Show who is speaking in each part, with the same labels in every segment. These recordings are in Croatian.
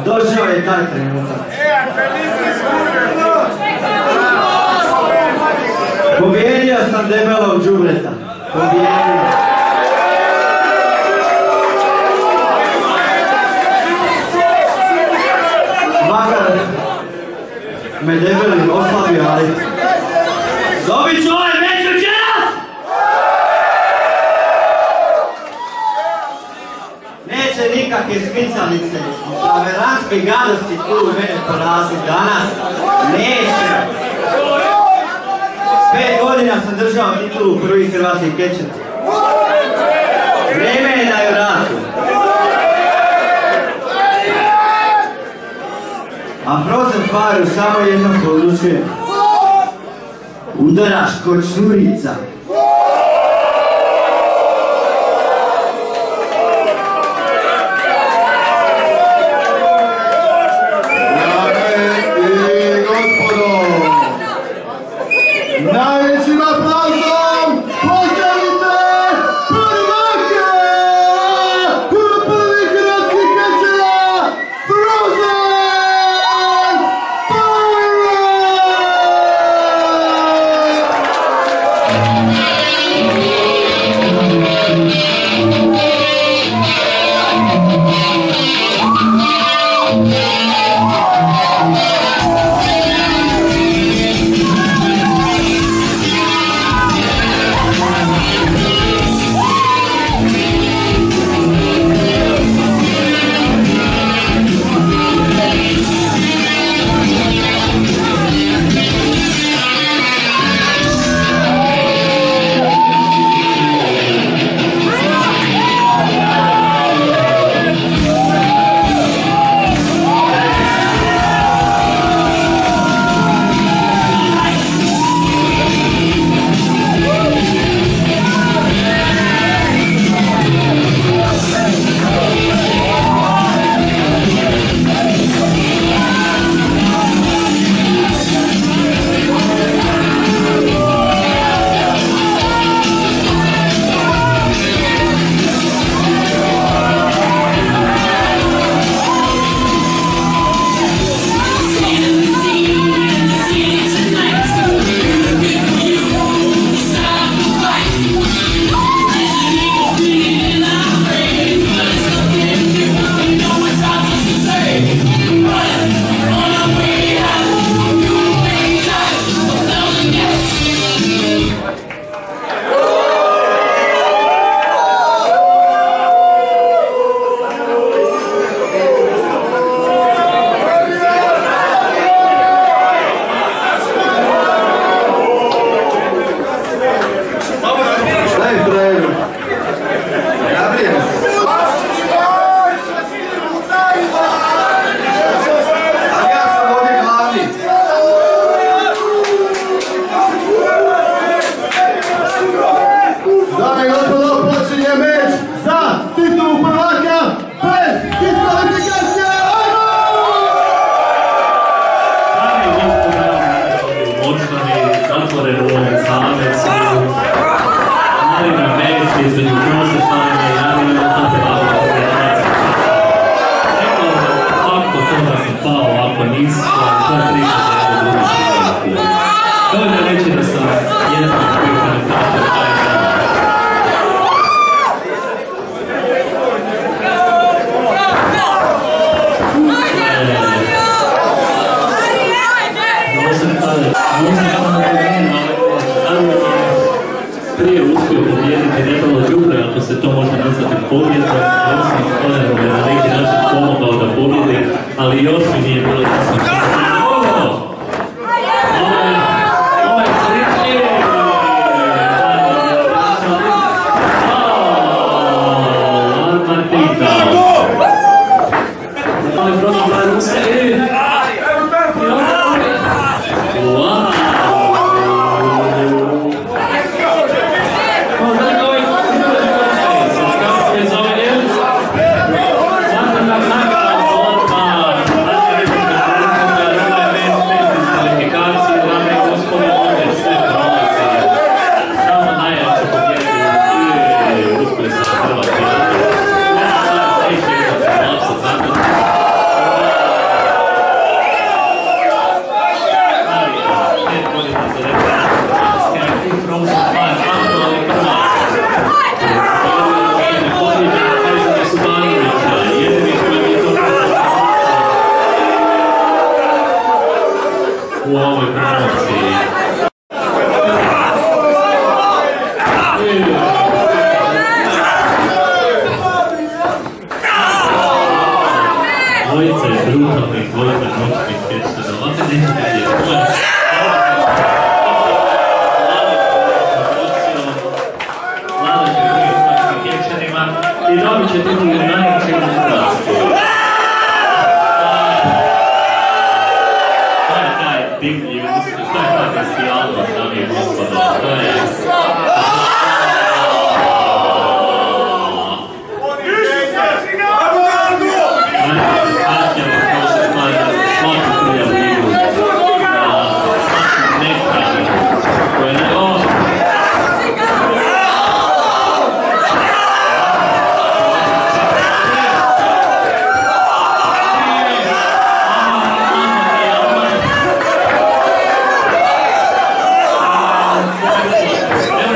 Speaker 1: Došao je taj trenutak. Pobijedio sam debelog đubreta. Pobijedio. Makar me debeli oslabio, ali... Dobit ću ovaj meč večeras! Neće nikakve smicalice, averantske gadosti tu u mene poraziti danas. Neće! 5 godina sam držao titulu prvi hrvatski kečer. Vrijeme je da ju vratim. A Frozen Fire samo jednom poručuje. Udaraš kod curica.
Speaker 2: Najvećim aplauzom pozdravite prvake prvih hrvatskih kečera Frozen
Speaker 3: Prije uspio pobijediti debelo đubre, ako se to može nazvati pobjedom, osim Konerom je na neki način pomogao da pobjedi, ali još mi nije bilo jasno. Ovaj trik je... Martinka. Ali prosto gledam se i... u ovoj promociji. Dvojica je brutalnih, dvojica noćnih pješća, ovdje neće biti je i dobit će titul najvećeg u Hrvatskoj. To je taj divlji uspjeh, to je ta bestijalnost, dame i gospodo, to je... Evo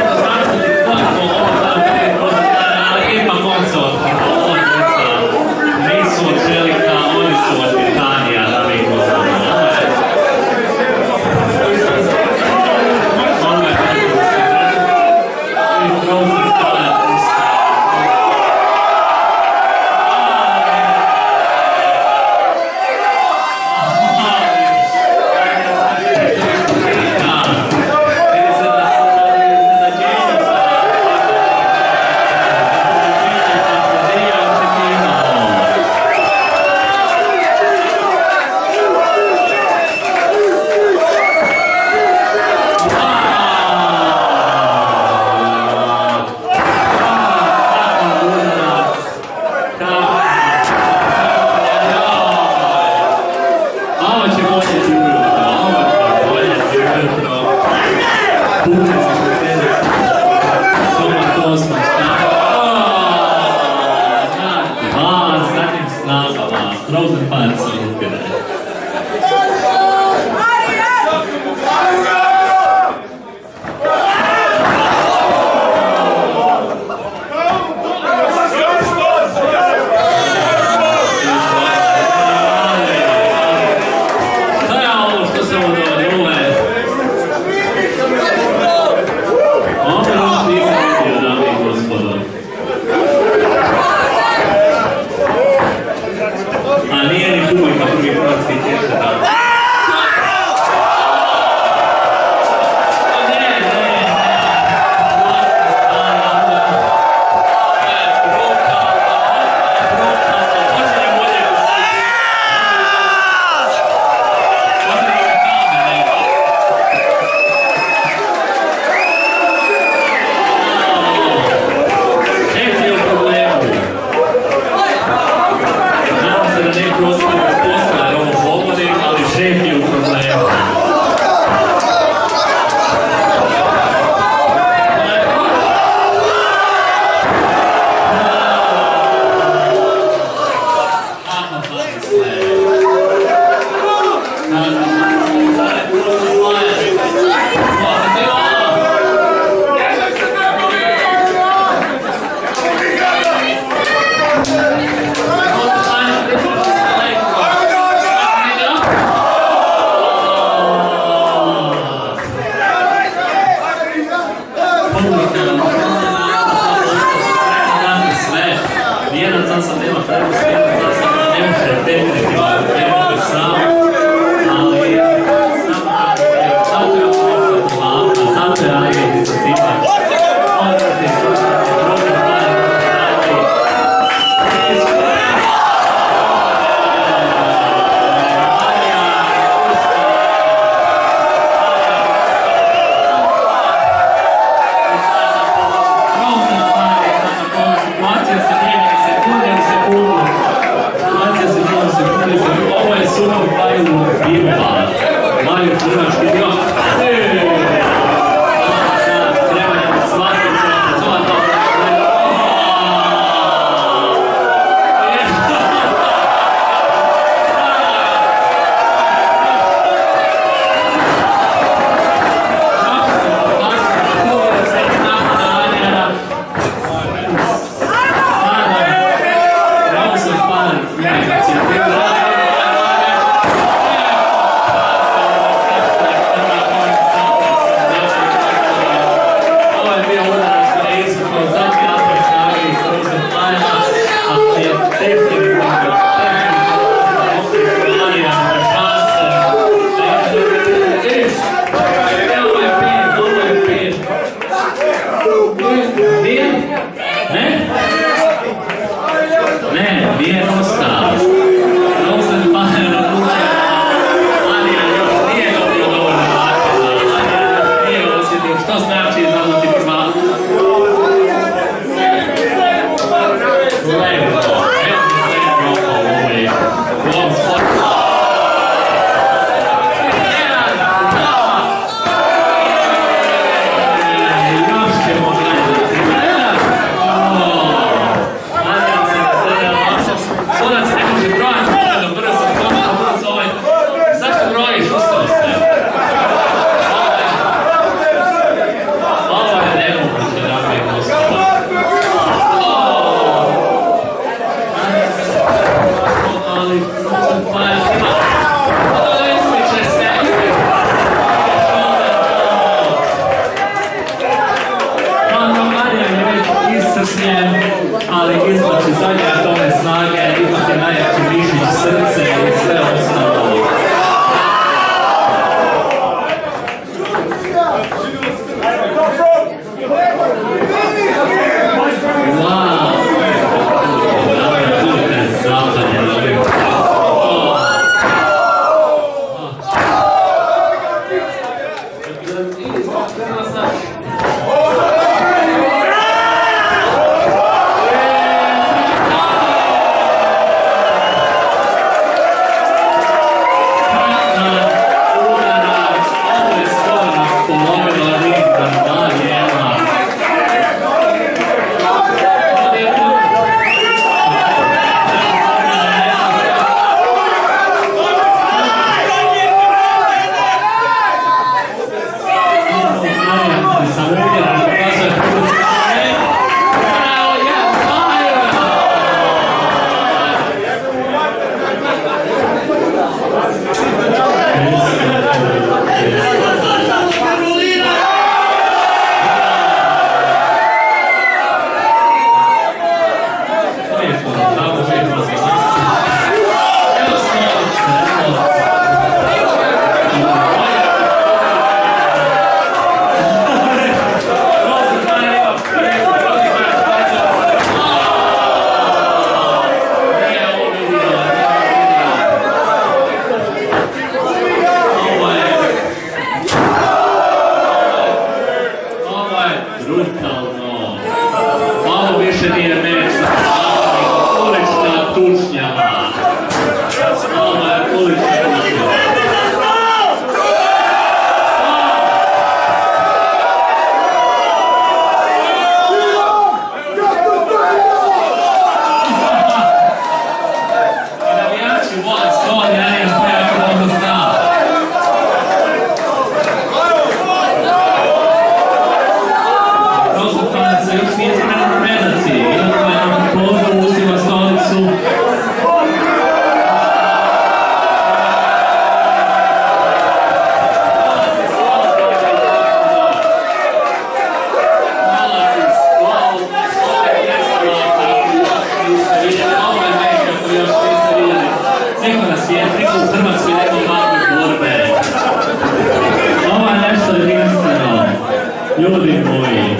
Speaker 3: Ljudi moji,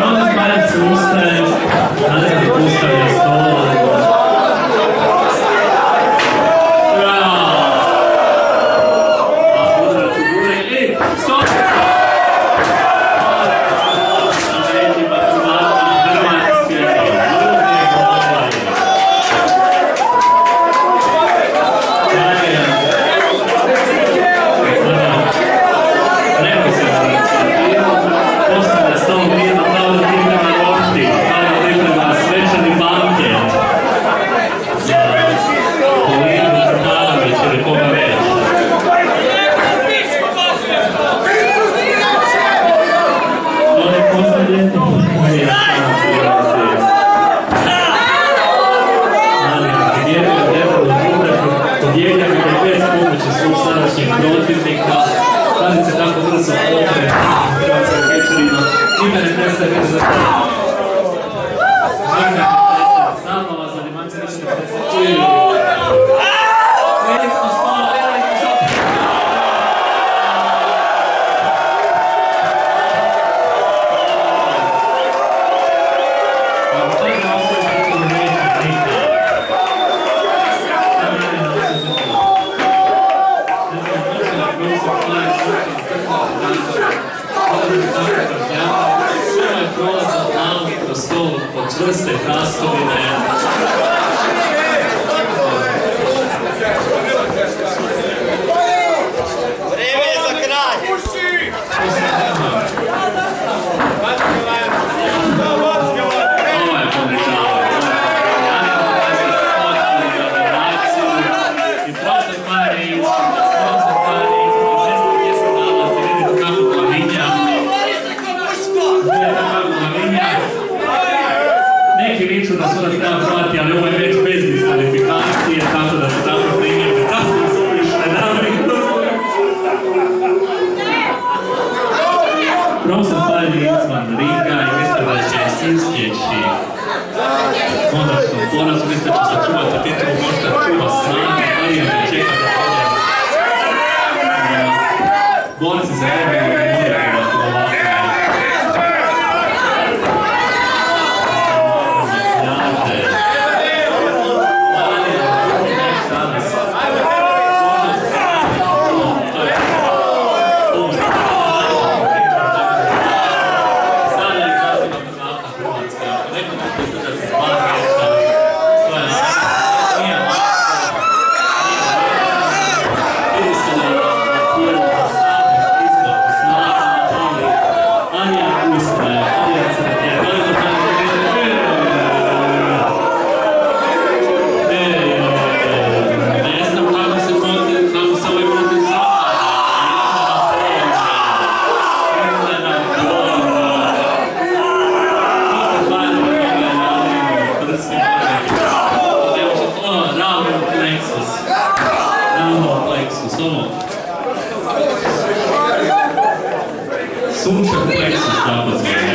Speaker 3: Ronald Majac ustaje, nadam postavlja stol. A udrat u gure i stop! Radi se tako brzo okre hrvatskog večerima. Ime ne predstavlja za to. Ime ne predstavlja zabava, za animacije ništa ne predstavlja. Veliko stolo, veliko stolo. Ako to je na osnovu kako ne neće nikada. Samo je na osnovu kako. Sve je prolazao nam kroz stol od čvrste hrastovine.
Speaker 1: Vreme je za kraj! Ovo je ponižavanje. I prošle pare istina. Neki viču da su nas treba provati, ali ovo je već bez diskvalifikacije, tako da se tako primijete. Sasvim suvišne dame i gospodine. Profesor Fadi izvan ringa i mislim da će izvjeći konačnom porazu. Mislim da će sačuvati titulu, možda čuva snage, ali je ne čeka da pođe. Borci se trebaju organizirati ovako. Plexus, ovo. Sunčan pleksus tako zvijek.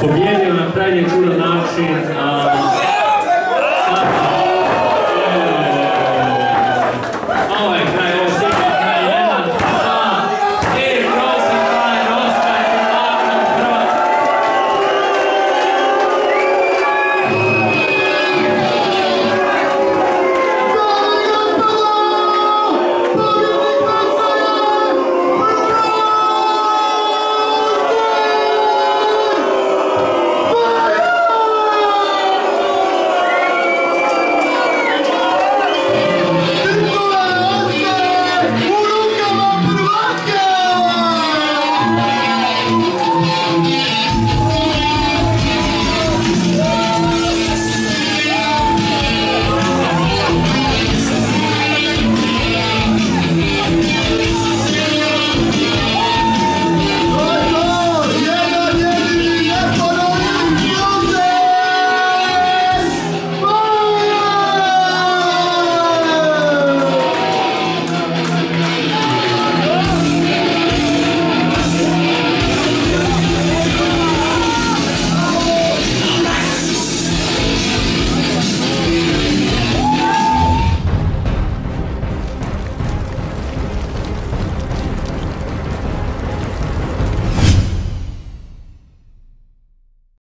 Speaker 1: Pobjedio na krajnje čudan način,